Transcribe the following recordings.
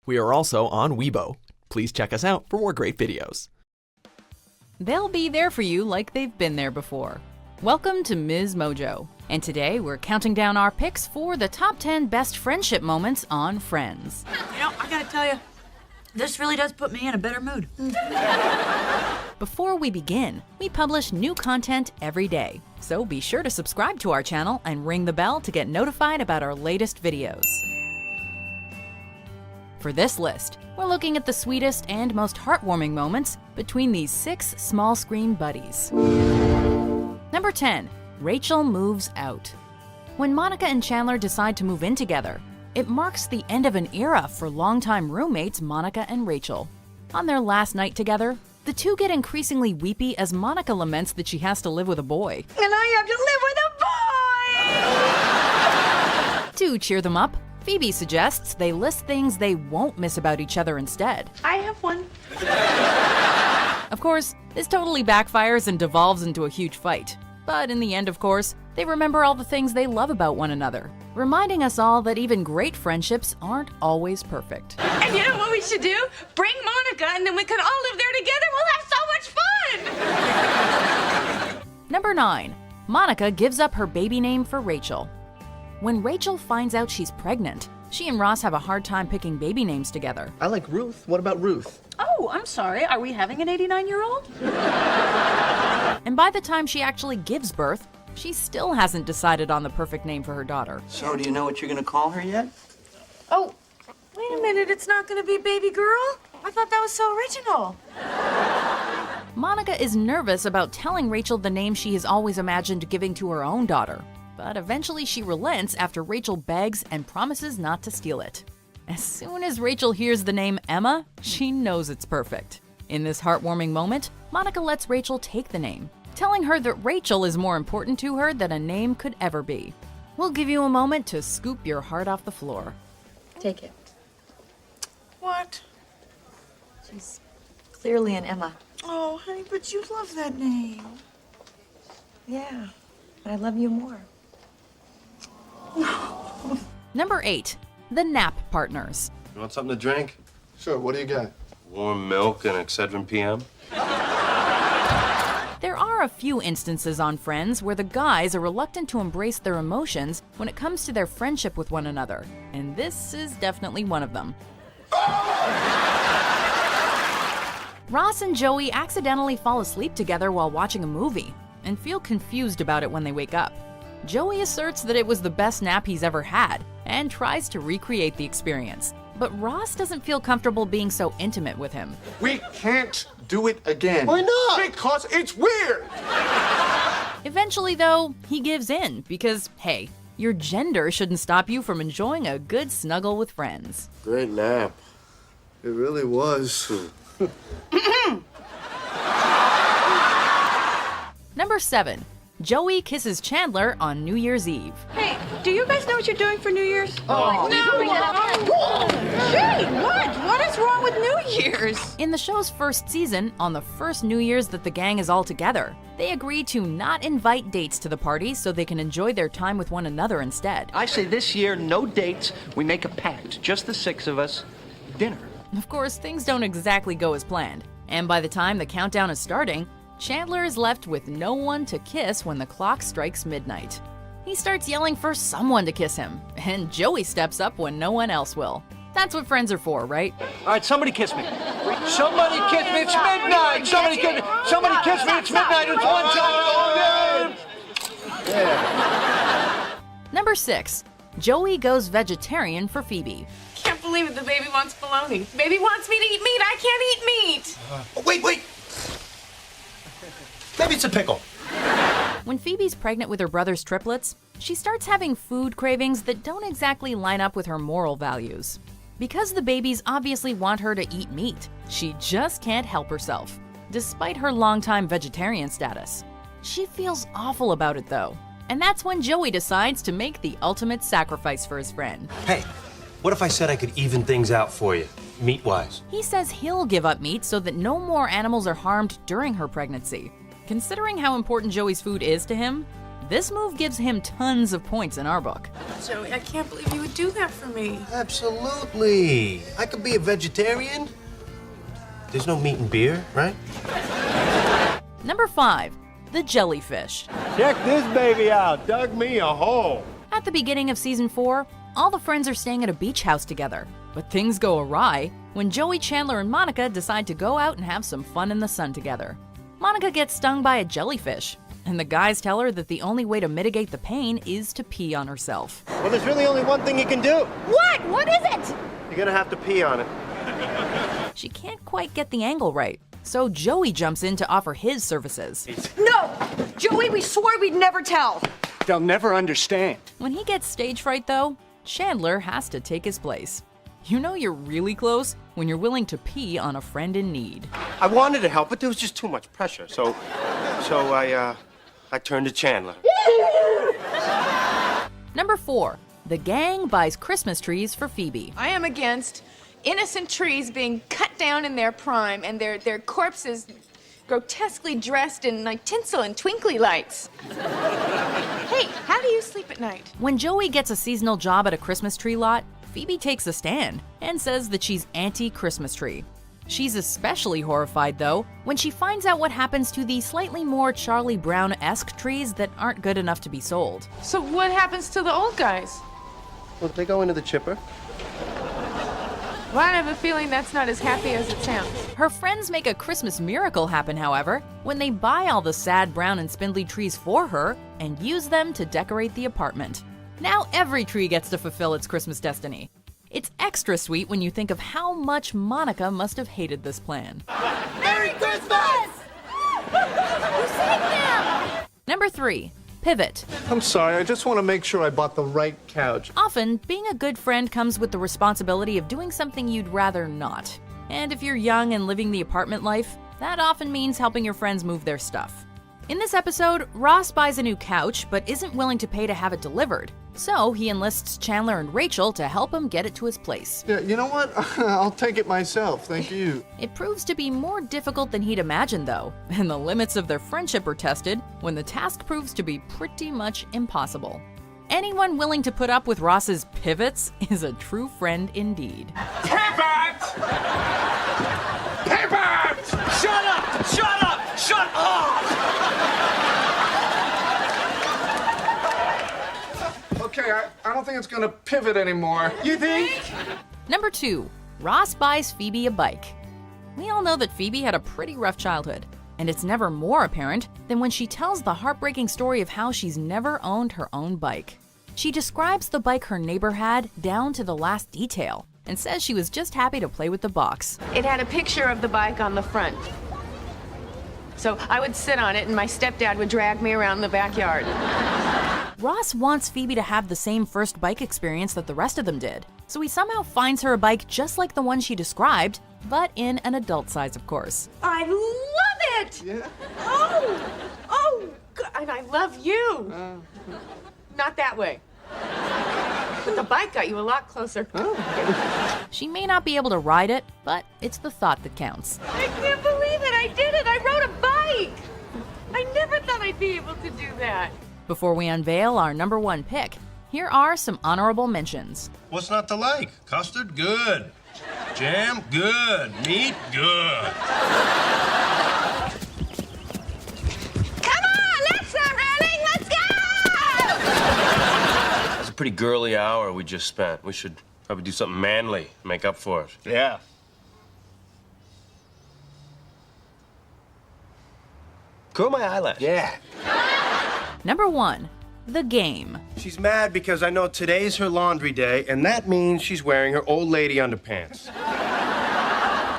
We are also on Weibo. Please check us out for more great videos. They'll be there for you like they've been there before. Welcome to Ms. Mojo, and today we're counting down our picks for the top 10 best friendship moments on Friends. You know, I gotta tell you, this really does put me in a better mood. Before we begin, we publish new content every day, so be sure to subscribe to our channel and ring the bell to get notified about our latest videos. For this list, we're looking at the sweetest and most heartwarming moments between these 6 small-screen buddies. Number 10. Rachel moves out. When Monica and Chandler decide to move in together, it marks the end of an era for longtime roommates Monica and Rachel. On their last night together, the two get increasingly weepy as Monica laments that she has to live with a boy. And I have to live with a boy! To cheer them up, Phoebe suggests they list things they won't miss about each other instead. I have one. Of course, this totally backfires and devolves into a huge fight. But in the end, of course, they remember all the things they love about one another, reminding us all that even great friendships aren't always perfect. And you know what we should do? Bring Monica and then we can all live there together. We'll have so much fun! Number 9. Monica gives up her baby name for Rachel. When Rachel finds out she's pregnant, she and Ross have a hard time picking baby names together. I like Ruth. What about Ruth? Oh, I'm sorry. Are we having an 89-year-old? And by the time she actually gives birth, she still hasn't decided on the perfect name for her daughter. So, do you know what you're gonna call her yet? Oh, wait a minute. It's not going to be baby girl? I thought that was so original. Monica is nervous about telling Rachel the name she has always imagined giving to her own daughter, but eventually she relents after Rachel begs and promises not to steal it. As soon as Rachel hears the name Emma, she knows it's perfect. In this heartwarming moment, Monica lets Rachel take the name, telling her that Rachel is more important to her than a name could ever be. We'll give you a moment to scoop your heart off the floor. Take it. What? She's clearly an Emma. Oh, honey, but you love that name. Yeah, but I love you more. Number 8. The Knapp Partners. You want something to drink? Sure, what do you got? Warm milk and Excedrin PM? There are a few instances on Friends where the guys are reluctant to embrace their emotions when it comes to their friendship with one another, and this is definitely one of them. Ross and Joey accidentally fall asleep together while watching a movie and feel confused about it when they wake up. Joey asserts that it was the best nap he's ever had and tries to recreate the experience, but Ross doesn't feel comfortable being so intimate with him. We can't do it again. Why not? Because it's weird. Eventually, though, he gives in because, hey, your gender shouldn't stop you from enjoying a good snuggle with friends. Great nap. It really was. Number 7. Joey kisses Chandler on New Year's Eve. Hey, do you guys know what you're doing for New Year's? Oh. Hey, what? What is wrong with New Year's? In the show's first season, on the first New Year's that the gang is all together, they agree to not invite dates to the party so they can enjoy their time with one another instead. I say this year, no dates. We make a pact. Just the 6 of us. Dinner. Of course, things don't exactly go as planned, and by the time the countdown is starting, Chandler is left with no one to kiss when the clock strikes midnight. He starts yelling for someone to kiss him, and Joey steps up when no one else will. That's what friends are for, right? All right, somebody kiss me. Somebody kiss me. It's midnight. Somebody kiss me. Somebody kiss me. It's midnight. It's one time. Number 6. Joey goes vegetarian for Phoebe. Can't believe it. The baby wants bologna. Baby wants me to eat meat. I can't eat meat. Wait. Maybe it's a pickle. When Phoebe's pregnant with her brother's triplets, she starts having food cravings that don't exactly line up with her moral values. Because the babies obviously want her to eat meat, she just can't help herself, despite her longtime vegetarian status. She feels awful about it though, and that's when Joey decides to make the ultimate sacrifice for his friend. Hey, what if I said I could even things out for you, meat-wise? He says he'll give up meat so that no more animals are harmed during her pregnancy. Considering how important Joey's food is to him, This move gives him tons of points in our book. Joey, I can't believe you would do that for me. Absolutely. I could be a vegetarian. There's no meat and beer, right? Number 5. The Jellyfish. Check this baby out. Dug me a hole. At the beginning of season 4, all the friends are staying at a beach house together. But things go awry when Joey, Chandler, and Monica decide to go out and have some fun in the sun together. Monica gets stung by a jellyfish, and the guys tell her that the only way to mitigate the pain is to pee on herself. Well, there's really only one thing you can do. What? What is it? You're gonna have to pee on it. She can't quite get the angle right, so Joey jumps in to offer his services. No! Joey, we swore we'd never tell. They'll never understand. When he gets stage fright, though, Chandler has to take his place. You know you're really close when you're willing to pee on a friend in need. I wanted to help, but there was just too much pressure. So I turned to Chandler. Number 4. The gang buys Christmas trees for Phoebe. I am against innocent trees being cut down in their prime and their corpses grotesquely dressed in like tinsel and twinkly lights. Hey, how do you sleep at night? When Joey gets a seasonal job at a Christmas tree lot, Phoebe takes a stand and says that she's anti-Christmas tree. She's especially horrified, though, when she finds out what happens to the slightly more Charlie Brown-esque trees that aren't good enough to be sold. So what happens to the old guys? Well, they go into the chipper. Well, I have a feeling that's not as happy as it sounds. Her friends make a Christmas miracle happen, however, when they buy all the sad brown and spindly trees for her and use them to decorate the apartment. Now every tree gets to fulfill its Christmas destiny. It's extra sweet when you think of how much Monica must have hated this plan. Merry Christmas! You sang them! Number 3. Pivot. I'm sorry, I just want to make sure I bought the right couch. Often, being a good friend comes with the responsibility of doing something you'd rather not. And if you're young and living the apartment life, that often means helping your friends move their stuff. In this episode, Ross buys a new couch but isn't willing to pay to have it delivered. So he enlists Chandler and Rachel to help him get it to his place. Yeah, you know what? I'll take it myself, thank you. It proves to be more difficult than he'd imagined, though, and the limits of their friendship are tested when the task proves to be pretty much impossible. Anyone willing to put up with Ross's pivots is a true friend indeed. Pivot! Pivot! Shut up! Shut up! Shut up! Okay, I don't think it's gonna pivot anymore. You think? Number 2. Ross buys Phoebe a bike. We all know that Phoebe had a pretty rough childhood, and it's never more apparent than when she tells the heartbreaking story of how she's never owned her own bike. She describes the bike her neighbor had down to the last detail, and says she was just happy to play with the box. It had a picture of the bike on the front. So I would sit on it and my stepdad would drag me around the backyard. Ross wants Phoebe to have the same first bike experience that the rest of them did, so he somehow finds her a bike just like the one she described, but in an adult size, of course. I love it! Yeah. Oh, and I love you. Not that way. But the bike got you a lot closer. She may not be able to ride it, but it's the thought that counts. I can't believe it! I did it! I rode a bike! I never thought I'd be able to do that. Before we unveil our number 1 pick, here are some honorable mentions. What's not to like? Custard, good. Jam, good. Meat, good. Come on! Let's start running! Let's go! That's a pretty girly hour we just spent. We should probably do something manly, make up for it. Yeah. Curl my eyelash. Yeah. Number 1. The Game. She's mad because I know today's her laundry day, and that means she's wearing her old lady underpants.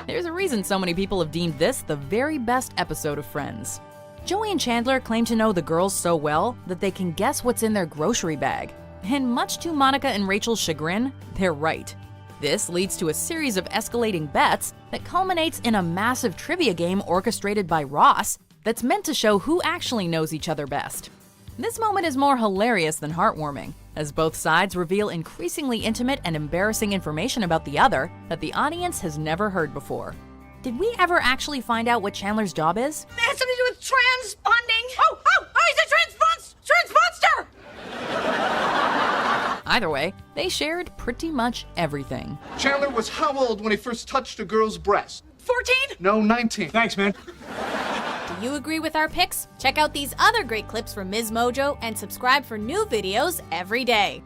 There's a reason so many people have deemed this the very best episode of Friends. Joey and Chandler claim to know the girls so well that they can guess what's in their grocery bag. And much to Monica and Rachel's chagrin, they're right. This leads to a series of escalating bets that culminates in a massive trivia game orchestrated by Ross that's meant to show who actually knows each other best. This moment is more hilarious than heartwarming, as both sides reveal increasingly intimate and embarrassing information about the other that the audience has never heard before. Did we ever actually find out what Chandler's job is? It has something to do with transponding. Oh, he's a transponder! Either way, they shared pretty much everything. Chandler was how old when he first touched a girl's breast? 14? No, 19. Thanks, man. Do you agree with our picks? Check out these other great clips from Ms. Mojo and subscribe for new videos every day.